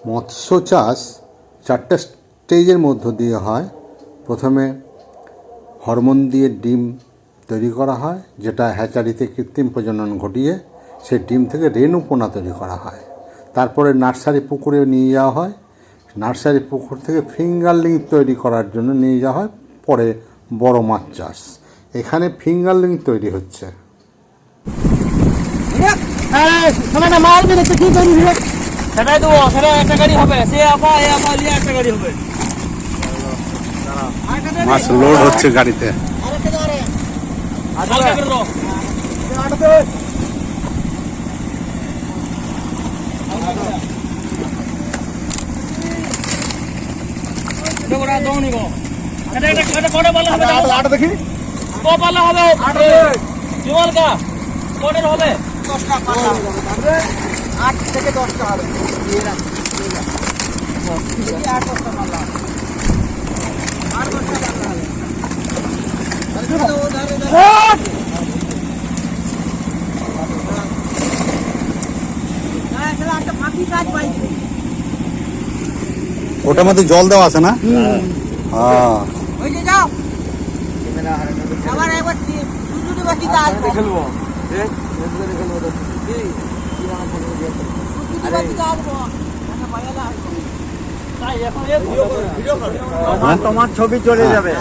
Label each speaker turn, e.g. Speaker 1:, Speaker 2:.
Speaker 1: মৎস্য চাষ 4টে স্টেজের মধ্য দিয়ে হয়। প্রথমে হরমোন দিয়ে ডিম তৈরি করা হয়, যেটা হ্যাচারিতে কৃত্রিম প্রজনন ঘটিয়ে সেই ডিম থেকে রেণু পোনা তৈরি করা হয়। তারপরে নার্সারি পুকুরে নিয়ে যাওয়া হয়, নার্সারি পুকুর থেকে ফিঙ্গারলিং তৈরি করার জন্য নিয়ে যাওয়া হয়, পরে বড় মাছ চাষ। এখানে ফিঙ্গারলিং তৈরি হচ্ছে। মাছ লোড হচ্ছে গাড়িতে। দেখি কপালা হবে 8 থেকে 10টা হবে। ওটার মধ্যে জল দেওয়া আছে না? হ্যাঁ,
Speaker 2: তোমার ছবি চলে যাবে।